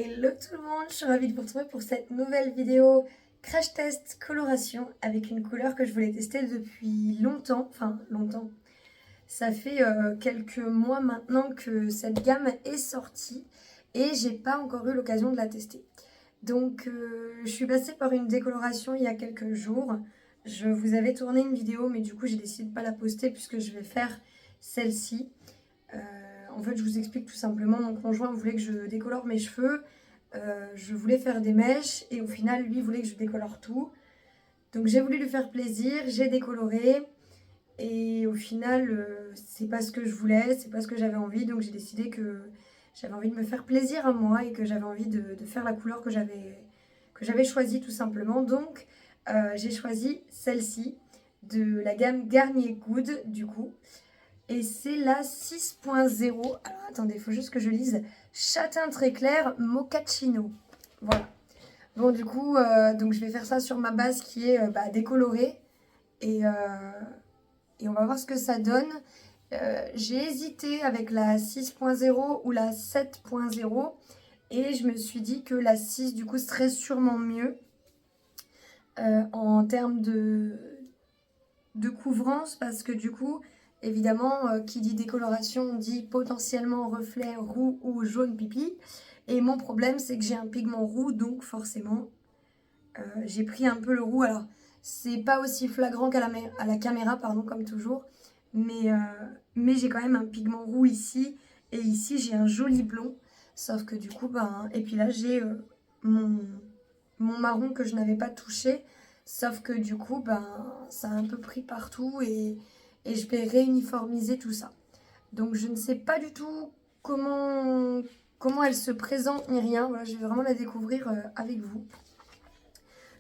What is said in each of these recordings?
Hello tout le monde, je suis ravie de vous retrouver pour cette nouvelle vidéo crash test coloration avec une couleur que je voulais tester depuis longtemps, Ça fait quelques mois maintenant que cette gamme est sortie et j'ai pas encore eu l'occasion de la tester. Donc je suis passée par une décoloration il y a quelques jours. Je vous avais tourné une vidéo mais du coup j'ai décidé de pas la poster puisque je vais faire celle-ci. Euh, En fait, je vous explique tout simplement. Mon conjoint voulait que je décolore mes cheveux. Je voulais faire des mèches et au final, lui voulait que je décolore tout. Donc j'ai voulu lui faire plaisir, j'ai décoloré et au final, c'est pas ce que je voulais, c'est pas ce que j'avais envie. Donc j'ai décidé que j'avais envie de me faire plaisir à moi et que j'avais envie de faire la couleur que j'avais choisie tout simplement. Donc j'ai choisi celle-ci de la gamme Garnier Good du coup. Et c'est la 6.0. Alors attendez, il faut juste que je lise. Châtain très clair, mochaccino. Voilà. Bon, du coup, donc je vais faire ça sur ma base qui est décolorée. Et, euh, et on va voir ce que ça donne. J'ai hésité avec la 6.0 ou la 7.0. Et je me suis dit que la 6, du coup, serait sûrement mieux en termes de couvrance parce que du coup, évidemment, qui dit décoloration dit potentiellement reflet roux ou jaune pipi. Et mon problème, c'est que j'ai un pigment roux, donc forcément, j'ai pris un peu le roux. Alors, c'est pas aussi flagrant à la caméra, pardon, comme toujours, mais, euh, mais j'ai quand même un pigment roux ici, et ici j'ai un joli blond. Sauf que du coup, et puis là j'ai mon, mon marron que je n'avais pas touché. Sauf que du coup, ça a un peu pris partout et je vais réuniformiser tout ça. Donc je ne sais pas du tout comment elle se présente ni rien. Voilà, je vais vraiment la découvrir avec vous.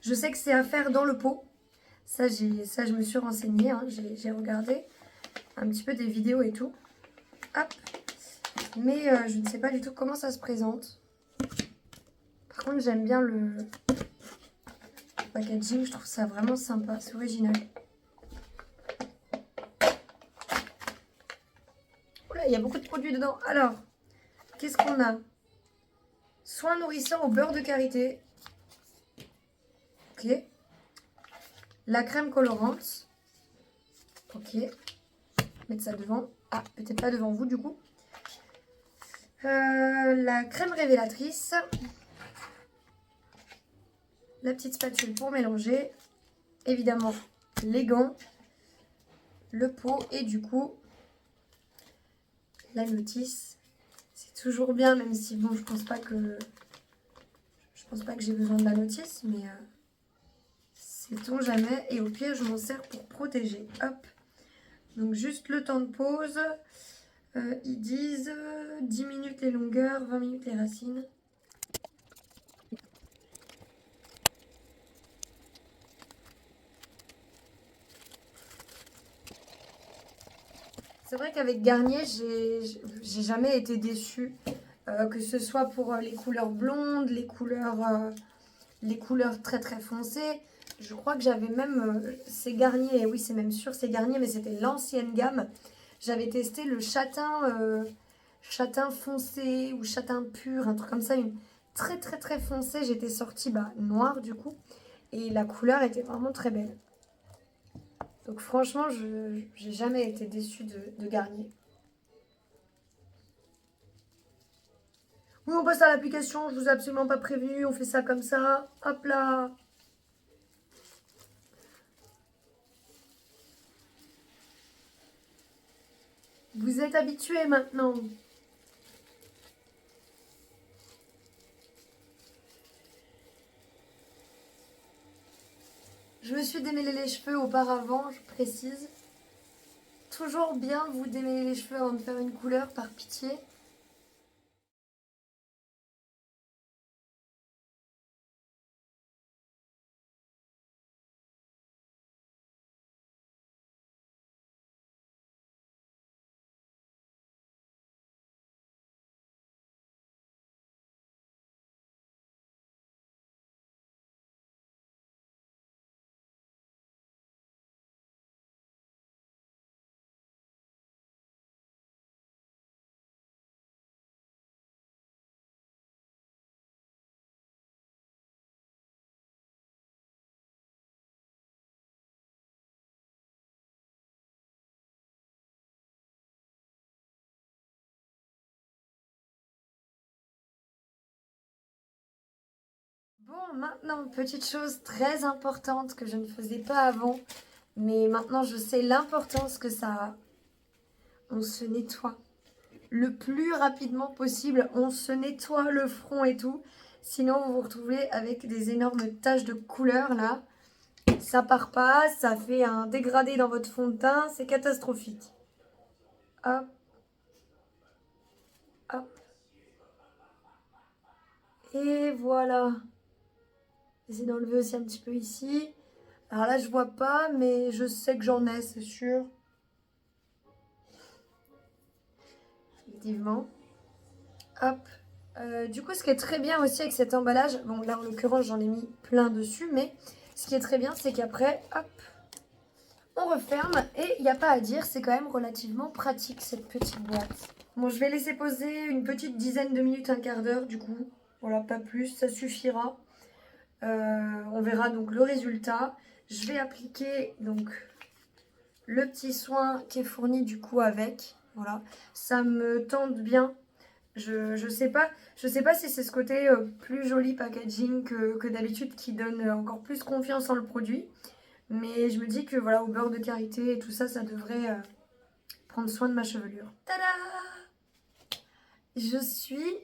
Je sais que c'est à faire dans le pot. Ça, je me suis renseignée. Hein. J'ai regardé un petit peu des vidéos et tout. Hop. Mais je ne sais pas du tout comment ça se présente. Par contre, j'aime bien le packaging. Je trouve ça vraiment sympa. C'est original. Oula, il y a beaucoup de produits dedans. Alors, qu'est-ce qu'on a? Soins nourrissants au beurre de karité. Ok. La crème colorante. Ok. Mettre ça devant. Ah, peut-être pas devant vous du coup. La crème révélatrice. La petite spatule pour mélanger. Évidemment, les gants. Le pot et du coup, la notice. C'est toujours bien, même si bon, je pense pas que j'ai besoin de la notice, mais sait-on jamais. Et au pire, je m'en sers pour protéger. Hop. Donc juste le temps de pause. Ils disent 10 minutes les longueurs, 20 minutes les racines. C'est vrai qu'avec Garnier, j'ai jamais été déçue. Que ce soit pour les couleurs blondes, les couleurs très très foncées. Je crois que j'avais même ces Garnier, et oui c'est même sûr c'est Garnier, mais c'était l'ancienne gamme. J'avais testé le châtain foncé ou châtain pur, un truc comme ça, une très très très foncée. J'étais sortie noire du coup, et la couleur était vraiment très belle. Donc franchement, je j'ai jamais été déçue de Garnier. Oui, on passe à l'application, je vous ai absolument pas prévenu, on fait ça comme ça. Hop là. Vous êtes habitués maintenant. Je me suis démêlé les cheveux auparavant, je précise. Toujours bien vous démêler les cheveux avant de faire une couleur, par pitié. Bon, maintenant, petite chose très importante que je ne faisais pas avant, mais maintenant je sais l'importance que ça a. On se nettoie le plus rapidement possible, on se nettoie le front et tout. Sinon, vous vous retrouvez avec des énormes taches de couleur là. Ça part pas, ça fait un dégradé dans votre fond de teint, c'est catastrophique. Hop, hop. Et voilà. J'essaie d'enlever aussi un petit peu ici. Alors là, je vois pas, mais je sais que j'en ai, c'est sûr. Effectivement. Hop. Du coup, ce qui est très bien aussi avec cet emballage, bon là en l'occurrence j'en ai mis plein dessus, mais ce qui est très bien c'est qu'après, hop, on referme et il n'y a pas à dire, c'est quand même relativement pratique cette petite boîte. Bon, je vais laisser poser une petite dizaine de minutes, un quart d'heure du coup. Voilà, pas plus, ça suffira. On verra donc le résultat. Je vais appliquer donc le petit soin qui est fourni du coup avec. Voilà, ça me tente bien. Je sais pas si c'est ce côté plus joli packaging que d'habitude qui donne encore plus confiance en le produit. Mais je me dis que voilà, au beurre de karité et tout ça, ça devrait prendre soin de ma chevelure. Tada! Je suis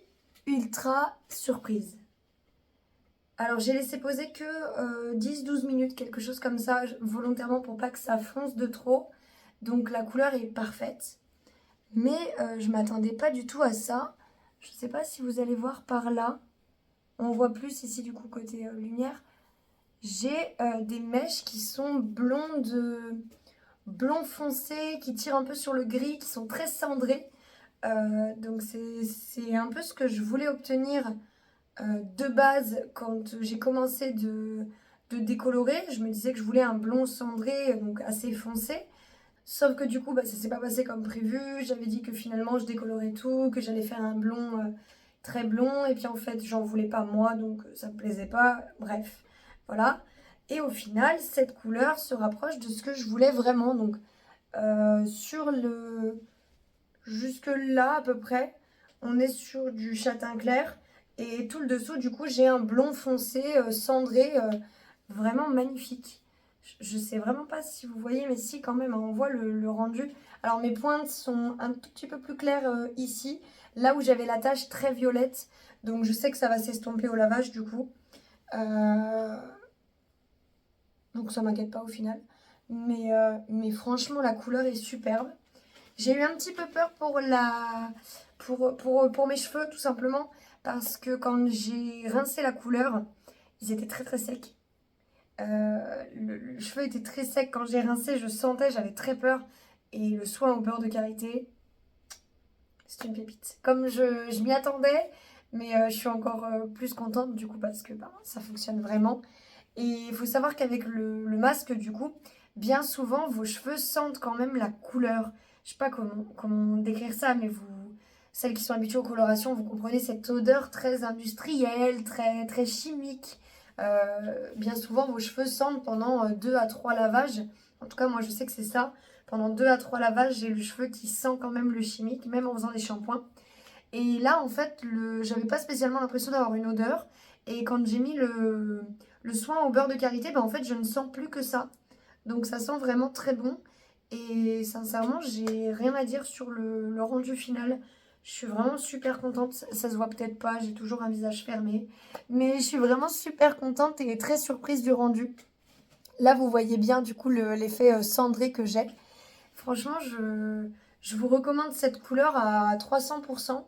ultra surprise. Alors j'ai laissé poser que 10-12 minutes, quelque chose comme ça, volontairement pour pas que ça fonce de trop. Donc la couleur est parfaite. Mais je m'attendais pas du tout à ça. Je sais pas si vous allez voir par là. On voit plus ici du coup côté lumière. J'ai des mèches qui sont blondes, blond foncé, qui tirent un peu sur le gris, qui sont très cendrées. Donc c'est un peu ce que je voulais obtenir de base quand j'ai commencé de décolorer. Je me disais que je voulais un blond cendré, donc assez foncé. Sauf que du coup, bah, ça s'est pas passé comme prévu. J'avais dit que finalement je décolorais tout, que j'allais faire un blond très blond. Et puis en fait, j'en voulais pas moi, donc ça me plaisait pas. Bref, voilà. Et au final, cette couleur se rapproche de ce que je voulais vraiment. Donc sur le... jusque là à peu près, on est sur du châtain clair. Et tout le dessous, du coup, j'ai un blond foncé, cendré, vraiment magnifique. Je sais vraiment pas si vous voyez, mais si quand même, hein, on voit le rendu. Alors mes pointes sont un tout petit peu plus claires ici, là où j'avais la tache très violette. Donc je sais que ça va s'estomper au lavage du coup. Euh, Donc ça m'inquiète pas au final. Mais franchement, la couleur est superbe. J'ai eu un petit peu peur pour mes cheveux, tout simplement, parce que quand j'ai rincé la couleur, ils étaient très très secs. Le cheveu était très sec quand j'ai rincé, je sentais, j'avais très peur. Et le soin au beurre de karité, c'est une pépite. Comme je m'y attendais, mais je suis encore plus contente du coup parce que bah, ça fonctionne vraiment. Et il faut savoir qu'avec le masque, du coup, bien souvent, vos cheveux sentent quand même la couleur. Je sais pas comment décrire ça, mais vous, celles qui sont habituées aux colorations, vous comprenez cette odeur très industrielle, très, très chimique. Bien souvent, vos cheveux sentent pendant 2 à 3 lavages. En tout cas, moi, je sais que c'est ça. Pendant 2 à 3 lavages, j'ai le cheveu qui sent quand même le chimique, même en faisant des shampoings. Et là, en fait, j'avais pas spécialement l'impression d'avoir une odeur. Et quand j'ai mis le soin au beurre de karité, ben en fait, je ne sens plus que ça. Donc ça sent vraiment très bon. Et sincèrement, j'ai rien à dire sur le rendu final. Je suis vraiment super contente. Ça se voit peut-être pas, j'ai toujours un visage fermé. Mais je suis vraiment super contente et très surprise du rendu. Là, vous voyez bien du coup l'effet cendré que j'ai. Franchement, je vous recommande cette couleur à 300%.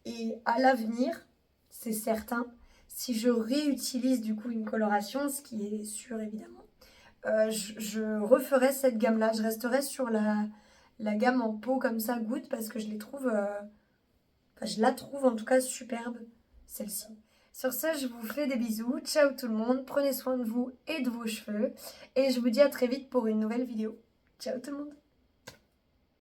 Et à l'avenir, c'est certain, si je réutilise du coup une coloration, ce qui est sûr évidemment, je referai cette gamme-là. Je resterai sur la gamme en pot comme ça, goutte, parce que je les trouve, enfin, je la trouve en tout cas superbe, celle-ci. Sur ce, je vous fais des bisous. Ciao tout le monde, prenez soin de vous et de vos cheveux. Et je vous dis à très vite pour une nouvelle vidéo. Ciao tout le monde.